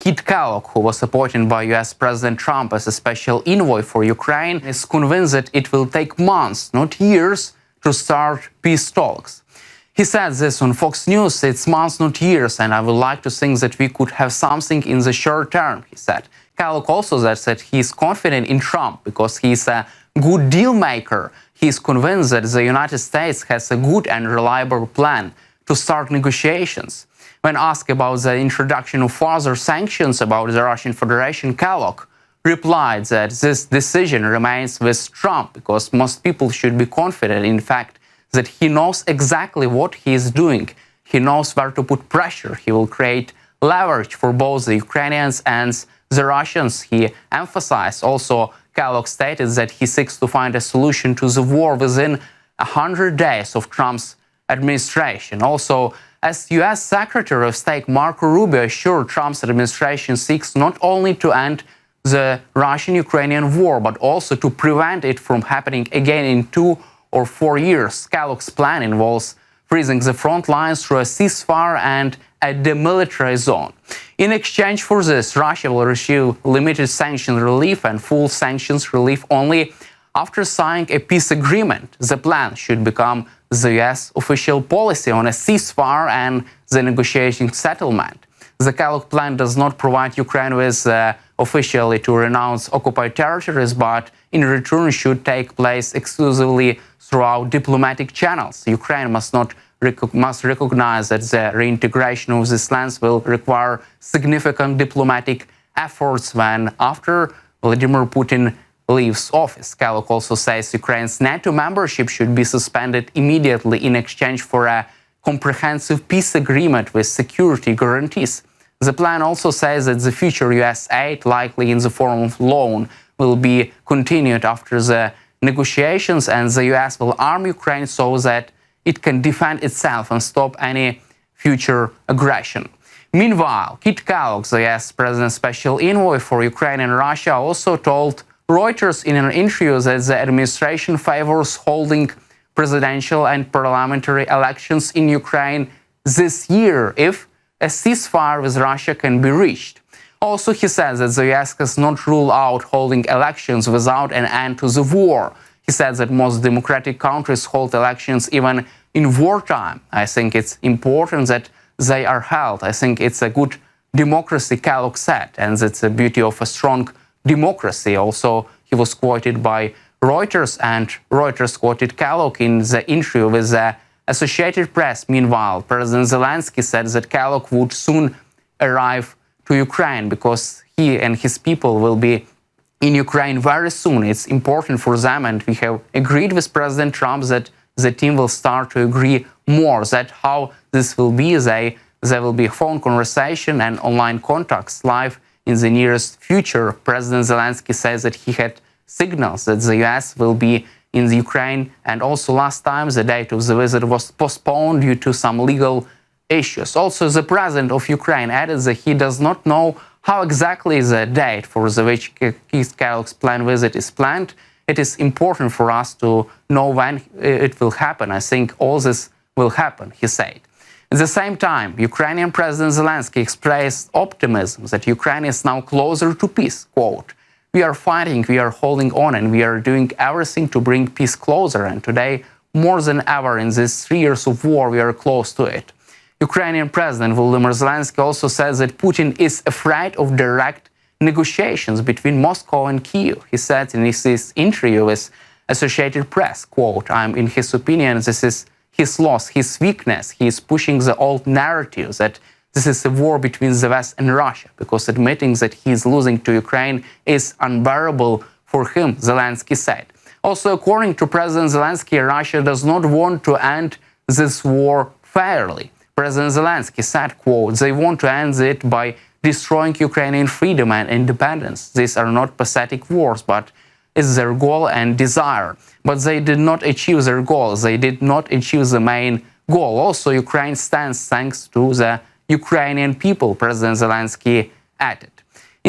Keith Kellogg, who was appointed by US President Trump as a special envoy for Ukraine, is convinced that it will take months, not years, to start peace talks. He said this on Fox News, "It's months, not years, and I would like to think that we could have something in the short term," he said. Kellogg also said that he is confident in Trump because he is a good deal maker. He is convinced that the United States has a good and reliable plan to start negotiations. When asked about the introduction of further sanctions about the Russian Federation, Kellogg replied that this decision remains with Trump because most people should be confident, in fact, that he knows exactly what he is doing. He knows where to put pressure. He will create leverage for both the Ukrainians and the Russians, he emphasized. Also, Kellogg stated that he seeks to find a solution to the war within 100 days of Trump's administration. Also, as U.S. Secretary of State Marco Rubio assured, Trump's administration seeks not only to end the Russian-Ukrainian war, but also to prevent it from happening again in 2 or 4 years. Kellogg's plan involves freezing the front lines through a ceasefire and a demilitarized zone. In exchange for this, Russia will receive limited sanctions relief and full sanctions relief only after signing a peace agreement. The plan should become the U.S. official policy on a ceasefire and the negotiating settlement. The Kellogg plan does not provide Ukraine with officially to renounce occupied territories, but in return should take place exclusively throughout diplomatic channels. Ukraine must recognize that the reintegration of these lands will require significant diplomatic efforts when after Vladimir Putin leaves office. Kellogg also says Ukraine's NATO membership should be suspended immediately in exchange for a comprehensive peace agreement with security guarantees. The plan also says that the future U.S. aid, likely in the form of loan, will be continued after the negotiations, and the U.S. will arm Ukraine so that it can defend itself and stop any future aggression. Meanwhile, Keith Kellogg, the U.S. President's special envoy for Ukraine and Russia, also told Reuters in an interview that the administration favors holding presidential and parliamentary elections in Ukraine this year if a ceasefire with Russia can be reached. Also, he says that the U.S. has not ruled out holding elections without an end to the war. He said that most democratic countries hold elections even in wartime. I think it's important that they are held. I think it's a good democracy, Kellogg said, and that's the beauty of a strong democracy. Also, he was quoted by Reuters, and Reuters quoted Kellogg in the interview with the Associated Press. Meanwhile, President Zelensky said that Kellogg would soon arrive to Ukraine because he and his people will be in Ukraine very soon. It's important for them, and we have agreed with President Trump that the team will start to agree more. That how this will be. There will be phone conversation and online contacts live in the nearest future. President Zelensky says that he had signals that the U.S. will be in the Ukraine, and also last time the date of the visit was postponed due to some legal issues. Also, the president of Ukraine added that he does not know how exactly the date for which Keith Kellogg's planned visit is planned. It is important for us to know when it will happen. I think all this will happen, he said. At the same time, Ukrainian President Zelensky expressed optimism that Ukraine is now closer to peace. Quote, "We are fighting, we are holding on, and we are doing everything to bring peace closer. And today, more than ever in these 3 years of war, we are close to it." Ukrainian President Volodymyr Zelensky also says that Putin is afraid of direct negotiations between Moscow and Kyiv. He said in this interview with Associated Press, quote, in his opinion, this is his loss, his weakness. He is pushing the old narrative that this is a war between the West and Russia, because admitting that he is losing to Ukraine is unbearable for him, Zelensky said. Also, according to President Zelensky, Russia does not want to end this war fairly. President Zelensky said, quote, "They want to end it by destroying Ukrainian freedom and independence. These are not pathetic wars, but it's their goal and desire. But they did not achieve their goals. They did not achieve the main goal. Also, Ukraine stands thanks to the Ukrainian people," President Zelensky added.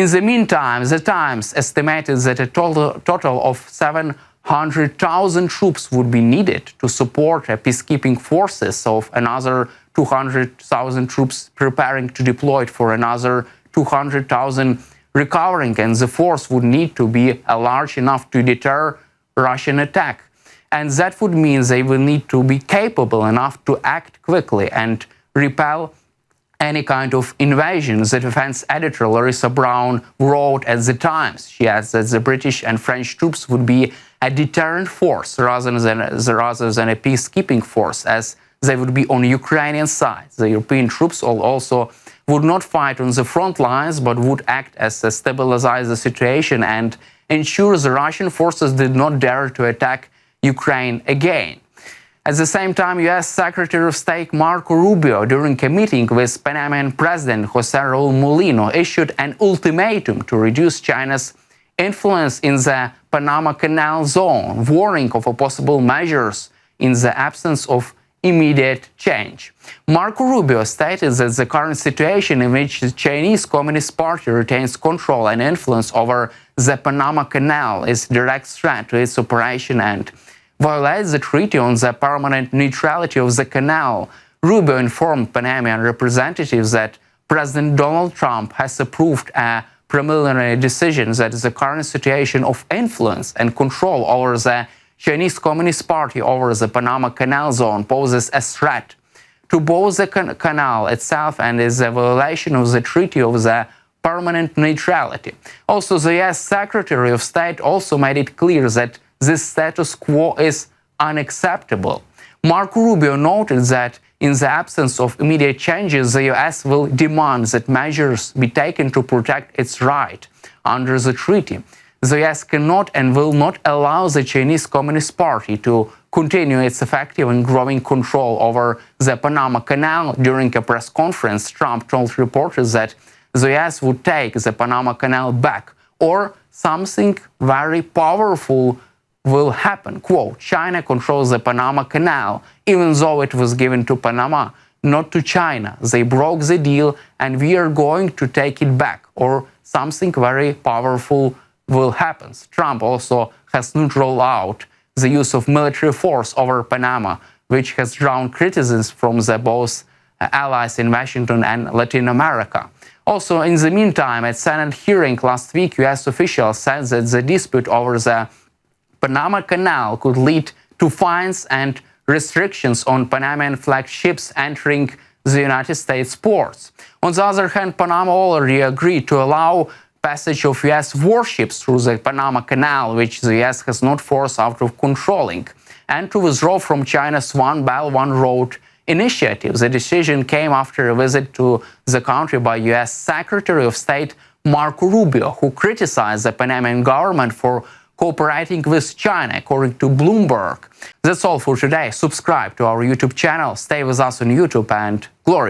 In the meantime, The Times estimated that a total of 700,000 troops would be needed to support peacekeeping forces of another 200,000 troops preparing to deploy for another 200,000 recovering, and the force would need to be large enough to deter Russian attack. And that would mean they will need to be capable enough to act quickly and repel any kind of invasion. The defense editor Larissa Brown wrote at the Times. She adds that the British and French troops would be a deterrent force rather than a peacekeeping force, as they would be on the Ukrainian side. The European troops also would not fight on the front lines, but would act as a stabilize the situation and ensure the Russian forces did not dare to attack Ukraine again. At the same time, U.S. Secretary of State Marco Rubio, during a meeting with Panama President José Raúl Mulino, issued an ultimatum to reduce China's influence in the Panama Canal zone, warning of possible measures in the absence of immediate change. Marco Rubio stated that the current situation in which the Chinese Communist Party retains control and influence over the Panama Canal is a direct threat to its operation and violates the treaty on the permanent neutrality of the canal. Rubio informed Panamanian representatives that President Donald Trump has approved a preliminary decision that the current situation of influence and control over the Chinese Communist Party over the Panama Canal zone poses a threat to both the canal itself and is a violation of the treaty of the permanent neutrality. Also, the U.S. Secretary of State also made it clear that this status quo is unacceptable. Marco Rubio noted that in the absence of immediate changes, the U.S. will demand that measures be taken to protect its right under the treaty. The U.S. cannot and will not allow the Chinese Communist Party to continue its effective and growing control over the Panama Canal. During a press conference, Trump told reporters that the U.S. would take the Panama Canal back, or something very powerful will happen. Quote, China controls the Panama Canal, even though it was given to Panama, not to China. They broke the deal and we are going to take it back, or something very powerful will happen. Trump also has not rolled out the use of military force over Panama, which has drawn criticism from the both allies in Washington and Latin America. Also, in the meantime, at Senate hearing last week, U.S. officials said that the dispute over the Panama Canal could lead to fines and restrictions on Panamanian flagged ships entering the United States ports. On the other hand, Panama already agreed to allow passage of U.S. warships through the Panama Canal, which the U.S. has not forced out of controlling, and to withdraw from China's One Belt, One Road initiative. The decision came after a visit to the country by U.S. Secretary of State Marco Rubio, who criticized the Panamanian government for cooperating with China, according to Bloomberg. That's all for today. Subscribe to our YouTube channel, stay with us on YouTube, and glory